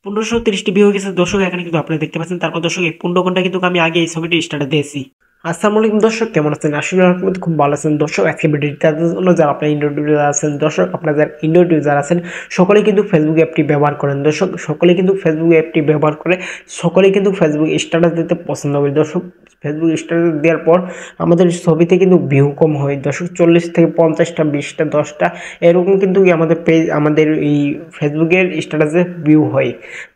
1530টি view হয়ে গেছে দর্শক। এখানে কিন্তু আপনারা দেখতে পাচ্ছেন। তারপর দর্শক এই 15 ঘন্টা কিন্তু আমি আগে এই ছবিটি স্টার্টে দিয়েছি। আসসালামু আলাইকুম দর্শক, কেমন আছেন? আসলে আপনাদের খুব ভালো আছেন দর্শক। আজকে ভিডিওটি তাদের জন্য যারা আপনার ইন্ডোর ইউজার আছেন দর্শক, আপনারা যারা ইন্ডোর ইউজার আছেন সকলেই কিন্তু ফেসবুক অ্যাপটি ব্যবহার করেন দর্শক। সকলেই কিন্তু ফেসবুক অ্যাপটি ব্যবহার করে সকলেই কিন্তু ফেসবুক স্ট্যাটাস দিতে পছন্দ করে দর্শক। ফেসবুক স্ট্যাটাস দেওয়ার পর আমাদের ছবিতে কিন্তু ভিউ কম হয় দর্শক, 40 থেকে 50টা 20টা 10টা এরকম কিন্তু আমাদের পেজ আমাদের এই ফেসবুকের স্ট্যাটাসে ভিউ হয়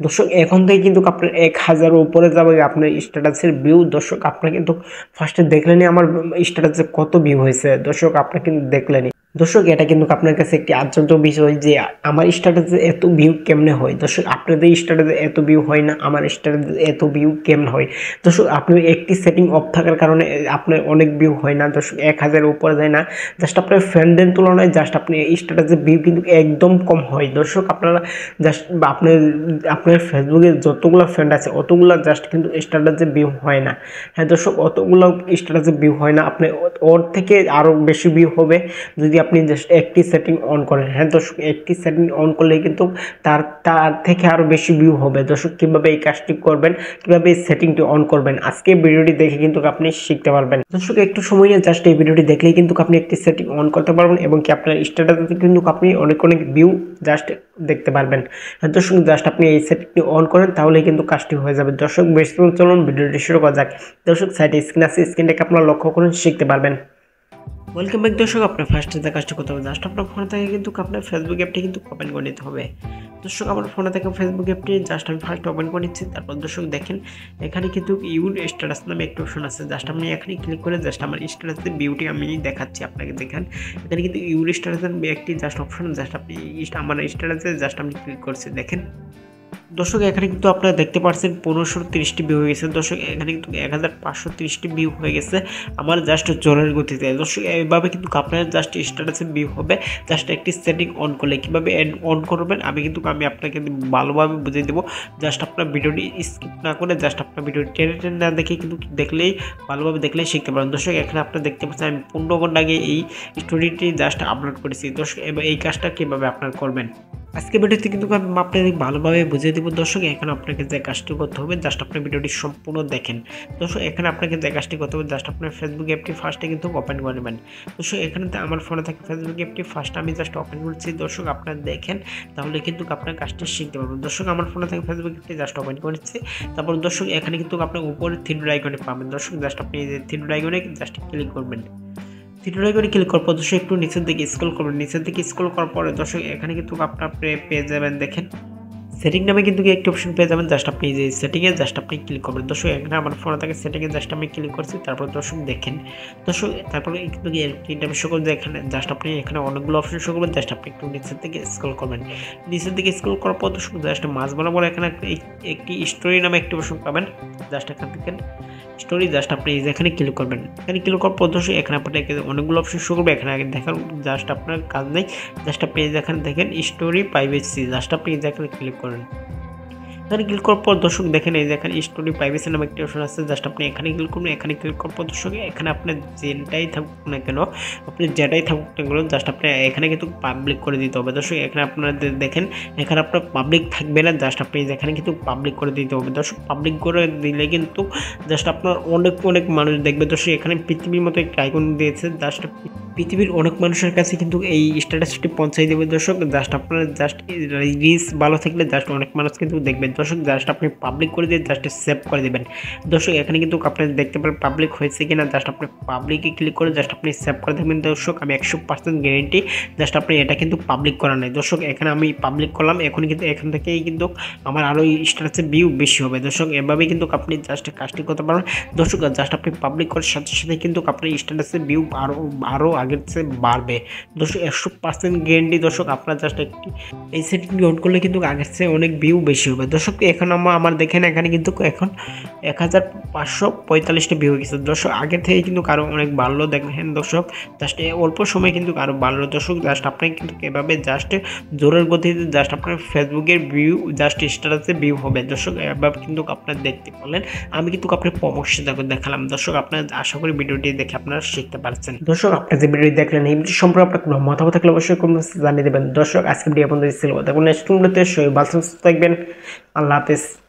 দর্শক। এখন থেকে কিন্তু আপনার 1000 উপরে যাবে আপনার স্ট্যাটাসের ভিউ দর্শক। আপনারা কিন্তু ফার্স্টে দেখলেনই আমার স্ট্যাটাসে কত ভিউ হয়েছে দর্শক, আপনারা কিন্তু দেখলেনই দর্শক। এটা কিন্তু আপনার কাছে একটি আশ্চর্য বিষয় যে আমার স্ট্যাটাসে এত ভিউ কেমনে হয় দর্শক। আপনাদের স্ট্যাটাসে এত ভিউ হয় না, আমার স্ট্যাটাসে এত ভিউ কেমন হয় দর্শক। আপনি একটি সেটিং অফ থাকার কারণে আপনার অনেক ভিউ হয় না দর্শক, 1000 উপরে যায় না। জাস্ট আপনার ফ্রেন্ডদের তুলনায় জাস্ট আপনি স্ট্যাটাসে ভিউ কিন্তু একদম কম হয় দর্শক। আপনারা জাস্ট আপনার ফেসবুকে যতগুলো ফ্রেন্ড আছে অতগুলো জাস্ট কিন্তু স্ট্যাটাসে ভিউ হয় না। হ্যাঁ দর্শক, অতগুলো স্ট্যাটাসে ভিউ হয় না। আপনি ওর থেকে আরও বেশি ভিউ হবে যদি আপনি জাস্ট একটি সেটিং অন করেন। হ্যাঁ দর্শক, একটি সেটিং অন করলে কিন্তু তার থেকে আরও বেশি ভিউ হবে দর্শক। কীভাবে এই কাজটি করবেন, কীভাবে এই সেটিংটি অন করবেন, আজকে ভিডিওটি দেখে কিন্তু আপনি শিখতে পারবেন দর্শক। একটু সময় নিয়ে জাস্ট এই ভিডিওটি দেখলেই কিন্তু আপনি একটি সেটিং অন করতে পারবেন এবং কি আপনার স্ট্যাটাসে কিন্তু আপনি অনেক ভিউ জাস্ট দেখতে পারবেন। দর্শক জাস্ট আপনি এই সেটিংটি অন করেন তাহলে কিন্তু কাজটি হয়ে যাবে দর্শক। বেশি চলুন ভিডিওটি শুরু করা যাক দর্শক। সাইডে স্ক্রিন আছে, স্ক্রিনটাকে আপনারা লক্ষ্য করুন, শিখতে পারবেন। ওয়েলকাম ব্যাক দর্শক। আপনার ফার্স্টে যে কাজটা করতে হবে জাস্ট আপনার ফোনে থেকে কিন্তু আপনার ফেসবুক অ্যাপটি কিন্তু ওপেন করে নিতে হবে দর্শক। আমার ফোনে থেকে ফেসবুক অ্যাপটি জাস্ট আমি ফার্স্ট ওপেন করে নিচ্ছি। তারপর দর্শক দেখেন এখানে কিন্তু ইউর স্ট্যাটাস নামে একটা অপশন আছে, জাস্ট আপনি এখানে ক্লিক করে জাস্ট আমার স্ট্যাটাসের ভিউটি আমি দেখাচ্ছি আপনাকে। দেখেন এখানে কিন্তু ইউর স্ট্যাটাসের একটি জাস্ট অপশন, জাস্ট আপনি আমার স্ট্যাটাসে জাস্ট আমি ক্লিক করছি। দেখেন দর্শক এখানে কিন্তু আপনারা দেখতে পাচ্ছেন 1530টি ভিউ হয়ে গেছে দর্শক। এখানে কিন্তু 1530টি ভিউ হয়ে গেছে আমার জাস্ট জোরের গতিতে দর্শক। এইভাবে কিন্তু আপনার জাস্ট স্ট্যাটাসে ভিউ হবে জাস্ট একটি সেটিং অন করলে। কীভাবে অন করবেন আমি আপনাকে ভালোভাবে বুঝিয়ে দেবো। জাস্ট আপনার ভিডিওটি স্কিপ না করে জাস্ট আপনার ভিডিওটি টেনে না দেখে কিন্তু দেখলেই ভালোভাবে দেখলেই শিখতে পারেন দর্শক। এখানে আপনারা দেখতে পাচ্ছেন আমি 15 ঘন্টা আগে এই স্টোরিটি জাস্ট আপলোড করেছি দর্শক। এবার এই কাজটা কীভাবে আপনারা করবেন আজকে ভিডিওতে কিন্তু আমি আপনাদের ভালোভাবে বুঝিয়ে দেবো দর্শক। এখানে আপনাকে যে কাজটি করতে হবে জাস্ট আপনার ভিডিওটি সম্পূর্ণ দেখেন দর্শক। এখানে আপনাকে যে কাজটি করতে হবে জাস্ট আপনার ফেসবুক অ্যাপটি ফার্স্টে কিন্তু ওপেন করে নেবেন দর্শক। এখানে আমার ফোনে থাকে ফেসবুক অ্যাপটি ফার্স্ট আমি জাস্ট ওপেন করছি দর্শক। আপনারা দেখেন তাহলে কিন্তু আপনার কাজটি শিখতে পারবেন দর্শক। আমার ফোনে থাকে ফেসবুক অ্যাপটি জাস্ট ওপেন করেছি। তারপর দর্শক এখানে কিন্তু আপনার উপরে থ্রি ডট আইকনে পাবেন দর্শক। জাস্ট আপনি এই যে থ্রি ডট আইকনে জাস্ট ক্লিক করবেন। থ্রি করে ক্লিক করার পর দর্শক একটু নিচের দিকে স্ক্রল করবেন। নিচের দিকে স্ক্রল করার পরে দর্শক এখানে কিন্তু আপনার পেয়ে যাবেন। দেখেন সেটিং নামে কিন্তু একটি অপশন পেয়ে যাবেন, জাস্ট আপনি যে সেটিংয়ে জাস্ট আপনি ক্লিক করবেন দর্শক। এখানে আমার ফোনে থাকে সেটিংয়ে জাস্ট আমি ক্লিক করছি। তারপর দর্শক দেখেন দর্শক তারপরে কিন্তু ইন্টারভিউ শো করবে। এখানে জাস্ট আপনি এখানে অনেকগুলো অপশন শো করবেন, জাস্ট আপনি একটু নিচের দিকে স্ক্রল করবেন। নিচের দিকে স্ক্রল করার পর দর্শক জাস্ট মাঝ বরাবর এখানে একটি স্টোরি নামে একটি অপশন পাবেন, জাস্ট এখান থেকে স্টোরি জাস্ট আপনি এখানে ক্লিক করবেন। এখানে ক্লিক করার পর দর্শক এখানে আপনাকে অনেকগুলো অপশন শো করবে। এখানে আগে দেখার জাস্ট আপনার কাজ নেই, জাস্ট আপনি এখানে দেখেন স্টোরি প্রাইভেসি, জাস্ট আপনি এখানে ক্লিক করেন। এখানে ক্লিক করার পর দর্শক দেখেন এই যে এখানে স্টোরি প্রাইভেসি নামে একটি অপশন আছে, জাস্ট আপনি এখানে ক্লিক করবেন। এখানে ক্লিক করার পর দর্শক এখানে আপনার যেটাই থাকুক না কেন জাস্ট আপনি এখানে কিন্তু পাবলিক করে দিতে হবে দর্শক। এখানে আপনারা দেখেন এখানে আপনার পাবলিক থাকবে না, জাস্ট আপনি এখানে কিন্তু পাবলিক করে দিতে হবে দর্শক। পাবলিক করে দিলে কিন্তু জাস্ট আপনার অনেক মানুষ দেখবে দর্শক। এখানে পৃথিবীর মতো একটা আইকন দিয়েছে, জাস্ট পৃথিবীর অনেক মানুষের কাছে কিন্তু এই স্ট্যাটাসটি পৌঁছাই দেবে দর্শক। জাস্ট আপনার জাস্ট রিচ ভালো থাকলে জাস্ট অনেক মানুষ কিন্তু দেখবেন দর্শক। জাস্ট আপনি পাবলিক করে দিয়ে জাস্ট সেভ করে দেবেন দর্শক। এখানে কিন্তু আপনি দেখতে পারেন পাবলিক হয়েছে কিনা, জাস্ট আপনি পাবলিকে ক্লিক করে জাস্ট আপনি সেভ করে দেবেন দর্শক। আমি 100% গ্যারেন্টি জাস্ট আপনি এটা কিন্তু পাবলিক করা নাই দর্শক। এখানে আমি পাবলিক করলাম, এখন কিন্তু এখান থেকেই কিন্তু আমার আরও স্ট্যাটাসের ভিউ বেশি হবে দর্শক। এভাবেই কিন্তু আপনি জাস্ট কাজটি করতে পারবেন দর্শক। জাস্ট আপনি পাবলিক করার সাথে সাথে কিন্তু আপনার স্ট্যাটাসের ভিউ আরও আগের চেয়ে বাড়বে দর্শক। 100% গ্যারেন্টি দর্শক। আপনার জাস্ট একটি এই সেটিংটি অন করলে কিন্তু আগের চেয়ে অনেক ভিউ বেশি হবে দর্শক। এখন আমার দেখেন এখানে কিন্তু এখন 1545টি ভিউ গেছে দর্শক। আগের থেকে কিন্তু আরও অনেক বাড়লো দেখেন দর্শক। জাস্ট অল্প সময় কিন্তু আরও বাড়লো দর্শক। জাস্ট আপনি কিন্তু এভাবে জাস্ট জোরের গতিতে জাস্ট আপনার ফেসবুকের ভিউ জাস্ট স্ট্যাটাসে ভিউ হবে দর্শক। এভাবে কিন্তু আপনারা দেখতে পারলেন। আমি কিন্তু আপনার পরামর্শ দেখালাম দর্শক। আপনার আশা করি ভিডিওটি দেখে আপনারা শিখতে পারছেন দর্শক। আপনার যে ভিডিওটি দেখলেন এই ভিডিও সম্পর্কে আপনার কোনো মতামত থাকলে অবশ্যই কমেন্টে জানিয়ে দেবেন দর্শক। আজকে ভিডিও আপনাদের ছিল দেখুন নেক্সট ভিডিওতে সবাই ভালো থাকবেন। আল্লাহ হাফেজ।